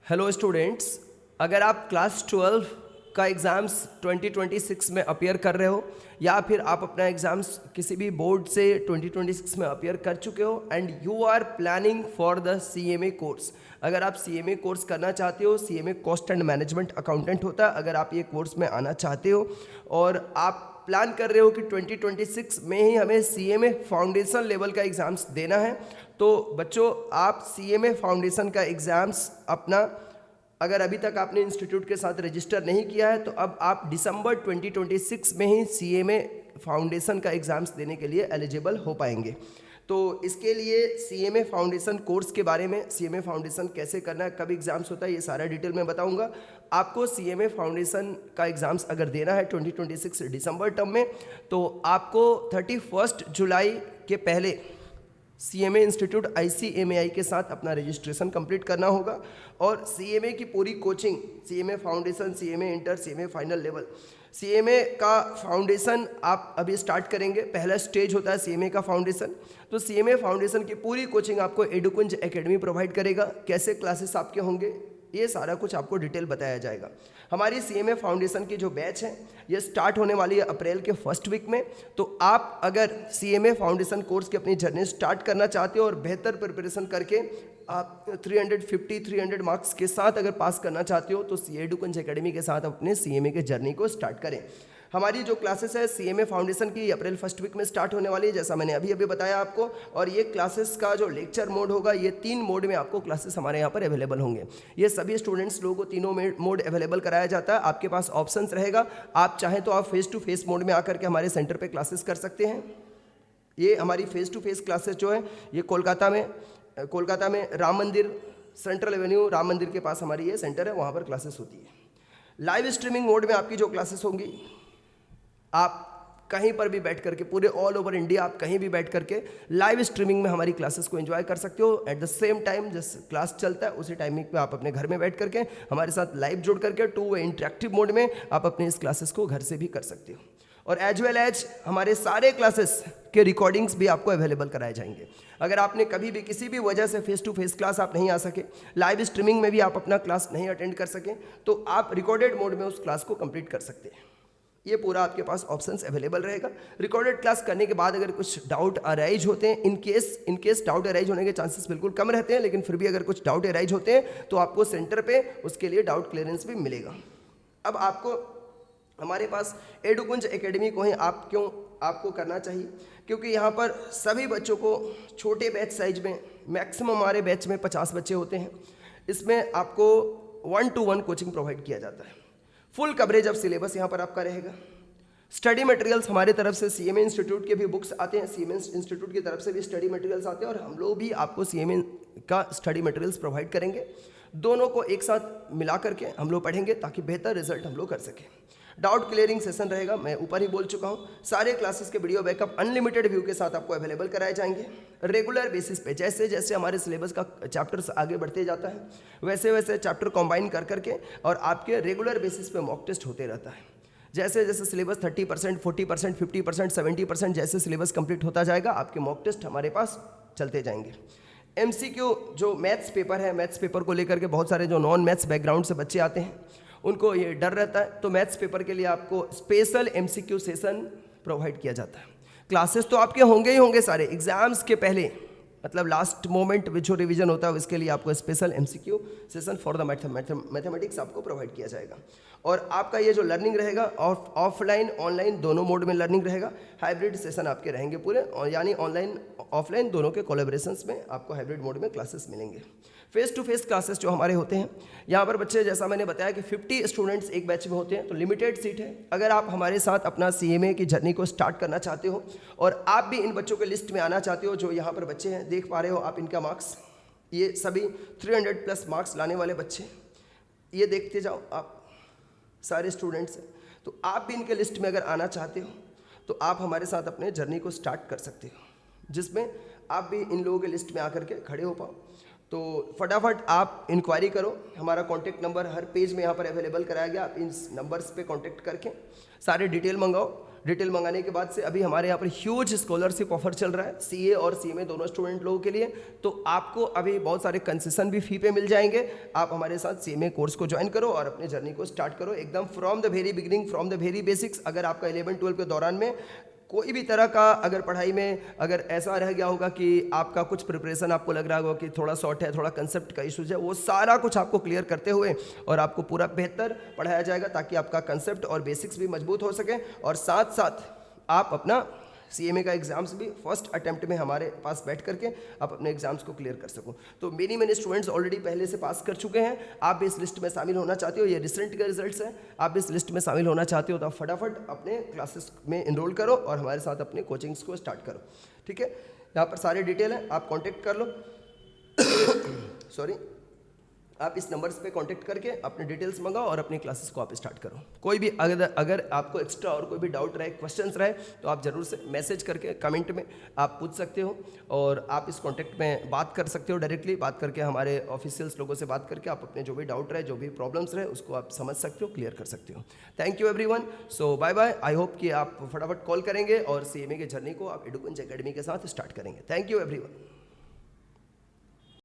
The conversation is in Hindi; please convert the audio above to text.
हेलो स्टूडेंट्स, अगर आप क्लास 12 का एग्ज़ाम्स 2026 में अपियर कर रहे हो या फिर आप अपना एग्ज़ाम्स किसी भी बोर्ड से 2026 में अपियर कर चुके हो and you are planning for the CMA course, अगर आप CMA कोर्स करना चाहते हो, CMA cost and management accountant होता है, अगर आप ये कोर्स में आना चाहते हो और आप प्लान कर रहे हो कि 2026 में ही हमें CMA फाउंडेशन लेवल का एग्ज़ाम्स देना है, तो बच्चों आप CMA फाउंडेशन का एग्ज़ाम्स अपना, अगर अभी तक आपने इंस्टीट्यूट के साथ रजिस्टर नहीं किया है तो अब आप दिसंबर 2026 में ही CMA फाउंडेशन का एग्ज़ाम्स देने के लिए एलिजिबल हो पाएंगे। तो इसके लिए CMA फाउंडेशन कोर्स के बारे में, CMA फाउंडेशन कैसे करना है, कब एग्ज़ाम्स होता है, ये सारा डिटेल में बताऊंगा आपको। CMA फाउंडेशन का एग्ज़ाम्स अगर देना है 2026 दिसंबर टर्म में, तो आपको 31 जुलाई के पहले CMA इंस्टीट्यूट ICMAI के साथ अपना रजिस्ट्रेशन कंप्लीट करना होगा और CMA की पूरी coaching, CMA foundation, CMA inter, CMA final level, CMA का फाउंडेशन आप अभी स्टार्ट करेंगे। पहला स्टेज होता है CMA का फाउंडेशन, तो CMA फाउंडेशन की पूरी कोचिंग आपको एडुकुंज एकेडमी प्रोवाइड करेगा। कैसे क्लासेस आपके होंगे, ये सारा कुछ आपको डिटेल बताया जाएगा। हमारी CMA फाउंडेशन की जो बैच है ये स्टार्ट होने वाली है अप्रैल के फर्स्ट वीक में। तो आप अगर CMA फाउंडेशन कोर्स की अपनी जर्नी स्टार्ट करना चाहते हो और बेहतर प्रिपरेशन करके आप 300 मार्क्स के साथ अगर पास करना चाहते हो तो एडुकुंज एकेडमी के साथ अपने CMA के जर्नी को स्टार्ट करें। हमारी जो क्लासेस है CMA फाउंडेशन की अप्रैल फर्स्ट वीक में स्टार्ट होने वाली है, जैसा मैंने अभी बताया आपको। और ये क्लासेस का जो लेक्चर मोड होगा, ये 3 मोड में आपको क्लासेस हमारे यहाँ पर अवेलेबल होंगे। ये सभी स्टूडेंट्स लोगों को तीनों मोड अवेलेबल कराया जाता है। आपके पास ऑप्शंस रहेगा, आप चाहें तो आप फेस टू फेस मोड में आकर के हमारे सेंटर पर क्लासेस कर सकते हैं। ये हमारी फेस टू फेस क्लासेस जो है ये कोलकाता में राम मंदिर, सेंट्रल एवेन्यू राम मंदिर के पास हमारी ये सेंटर है, वहाँ पर क्लासेस होती है। लाइव स्ट्रीमिंग मोड में आपकी जो क्लासेस होंगी, आप कहीं पर भी बैठ करके, पूरे ऑल ओवर इंडिया आप कहीं भी बैठ करके लाइव स्ट्रीमिंग में हमारी क्लासेस को एंजॉय कर सकते हो। एट द सेम टाइम जिस क्लास चलता है उसी टाइमिंग पे आप अपने घर में बैठ करके हमारे साथ लाइव जुड़ करके 2 वे इंटरेक्टिव मोड में आप अपने इस क्लासेस को घर से भी कर सकते हो। और एज वेल एज हमारे सारे क्लासेस के रिकॉर्डिंग्स भी आपको अवेलेबल कराए जाएंगे। अगर आपने कभी भी किसी भी वजह से फेस टू फेस क्लास आप नहीं आ सके, लाइव स्ट्रीमिंग में भी आप अपना क्लास नहीं अटेंड कर सके, तो आप रिकॉर्डेड मोड में उस क्लास को कंप्लीट कर सकते हैं। ये पूरा आपके पास ऑप्शंस अवेलेबल रहेगा। रिकॉर्डेड क्लास करने के बाद अगर कुछ डाउट अराइज होते हैं, इन केस डाउट अराइज होने के चांसेस बिल्कुल कम रहते हैं, लेकिन फिर भी अगर कुछ डाउट अराइज होते हैं तो आपको सेंटर पे उसके लिए डाउट क्लियरेंस भी मिलेगा। अब आपको हमारे पास एडुकुंज एकेडमी को ही आपको करना चाहिए, क्योंकि यहाँ पर सभी बच्चों को छोटे बैच साइज में, मैक्सिमम हमारे बैच में 50 बच्चे होते हैं, इसमें आपको 1-to-1 कोचिंग प्रोवाइड किया जाता है। फुल कवरेज ऑफ सिलेबस यहाँ पर आपका रहेगा। स्टडी मटेरियल्स हमारे तरफ से CMA इंस्टीट्यूट के भी बुक्स आते हैं, CMA इंस्टीट्यूट की तरफ से भी स्टडी मटेरियल्स आते हैं और हम लोग भी आपको CMA का स्टडी मटेरियल्स प्रोवाइड करेंगे। दोनों को एक साथ मिला करके हम लोग पढ़ेंगे ताकि बेहतर रिजल्ट हम लोग कर सकें। डाउट क्लियरिंग सेशन रहेगा, मैं ऊपर ही बोल चुका हूँ। सारे क्लासेस के वीडियो बैकअप अनलिमिटेड व्यू के साथ आपको अवेलेबल कराए जाएंगे रेगुलर बेसिस पे। जैसे जैसे हमारे सिलेबस का चैप्टर्स आगे बढ़ते जाता है वैसे वैसे चैप्टर कंबाइन कर करके और आपके रेगुलर बेसिस पे मॉक टेस्ट होते रहता है। जैसे जैसे सिलेबस 30%, 40%, 50%, 70% जैसे सिलेबस कंप्लीट होता जाएगा, आपके मॉक टेस्ट हमारे पास चलते जाएंगे। MCQ जो मैथ्स पेपर है, मैथ्स पेपर को लेकर के बहुत सारे जो नॉन मैथ्स बैकग्राउंड से बच्चे आते हैं उनको ये डर रहता है, तो मैथ्स पेपर के लिए आपको स्पेशल MCQ सेशन प्रोवाइड किया जाता है। क्लासेस तो आपके होंगे ही होंगे सारे एग्जाम्स के पहले, मतलब लास्ट मोमेंट में जो रिवीजन होता है उसके लिए आपको special MCQ session for the mathematics आपको प्रोवाइड किया जाएगा। और आपका ये जो लर्निंग रहेगा ऑफलाइन ऑनलाइन दोनों मोड में लर्निंग रहेगा। हाइब्रिड सेशन आपके रहेंगे पूरे, यानी ऑनलाइन ऑफलाइन दोनों के कोलैबोरेशंस में आपको हाइब्रिड मोड में क्लासेस मिलेंगे। फेस टू फेस क्लासेस जो हमारे होते हैं, यहाँ पर बच्चे, जैसा मैंने बताया कि 50 स्टूडेंट्स एक बैच में होते हैं, तो लिमिटेड सीट है। अगर आप हमारे साथ अपना CMA की जर्नी को स्टार्ट करना चाहते हो और आप भी इन बच्चों के लिस्ट में आना चाहते हो, जो यहाँ पर बच्चे हैं, देख पा रहे हो आप इनका मार्क्स, ये सभी 300+ मार्क्स लाने वाले बच्चे, ये देखते जाओ आप सारे स्टूडेंट्स हैं। तो आप भी इनके लिस्ट में अगर आना चाहते हो तो आप हमारे साथ अपने जर्नी को स्टार्ट कर सकते हो, जिसमें आप भी इन लोगों के लिस्ट में आकर के खड़े हो पाओ। तो फटाफट आप इंक्वायरी करो, हमारा कॉन्टैक्ट नंबर हर पेज में यहाँ पर अवेलेबल कराया गया, आप इन नंबर्स पे कॉन्टैक्ट करके सारे डिटेल मंगाओ। डिटेल मंगाने के बाद से अभी हमारे यहाँ पर ह्यूज स्कॉलरशिप ऑफर चल रहा है सीए और सीएमए दोनों स्टूडेंट लोगों के लिए, तो आपको अभी बहुत सारे कंसेशन भी फी पे मिल जाएंगे। आप हमारे साथ सीएमए कोर्स को ज्वाइन करो और अपने जर्नी को स्टार्ट करो एकदम from the very beginning, from the very basics. अगर आपका 11-12 के दौरान में कोई भी तरह का अगर पढ़ाई में अगर ऐसा रह गया होगा कि आपका कुछ प्रिपरेशन आपको लग रहा होगा कि थोड़ा शॉर्ट है, थोड़ा कंसेप्ट का इशूज है, वो सारा कुछ आपको क्लियर करते हुए और आपको पूरा बेहतर पढ़ाया जाएगा ताकि आपका कंसेप्ट और बेसिक्स भी मजबूत हो सके और साथ साथ आप अपना सीएमए का एग्जाम्स भी फर्स्ट अटेम्प्ट में हमारे पास बैठ करके आप अपने एग्जाम्स को क्लियर कर सको। तो मेनी स्टूडेंट्स ऑलरेडी पहले से पास कर चुके हैं। आप भी इस लिस्ट में शामिल होना चाहते हो, ये रिसेंट के रिजल्ट्स हैं, आप भी इस लिस्ट में शामिल होना चाहते हो तो आप फटाफट अपने क्लासेस में इनरोल करो और हमारे साथ अपने कोचिंग्स को स्टार्ट करो। ठीक है, यहाँ पर सारे डिटेल हैं, आप कॉन्टेक्ट कर लो सॉरी, आप इस नंबर्स पे कांटेक्ट करके अपने डिटेल्स मंगाओ और अपनी क्लासेस को आप स्टार्ट करो। कोई भी अगर आपको एक्स्ट्रा और कोई भी डाउट रहे, क्वेश्चंस रहे, तो आप ज़रूर से मैसेज करके कमेंट में आप पूछ सकते हो और आप इस कांटेक्ट में बात कर सकते हो, डायरेक्टली बात करके हमारे ऑफिशियल्स लोगों से बात करके आप अपने जो भी डाउट रहे, जो भी प्रॉब्लम्स रहे, उसको आप समझ सकते हो, क्लियर कर सकते हो। Thank you everyone, so bye bye. I hope कि आप फटाफट कॉल करेंगे और सीएमए की जर्नी को आप एडुकुंज एकेडमी के साथ स्टार्ट करेंगे। Thank you everyone.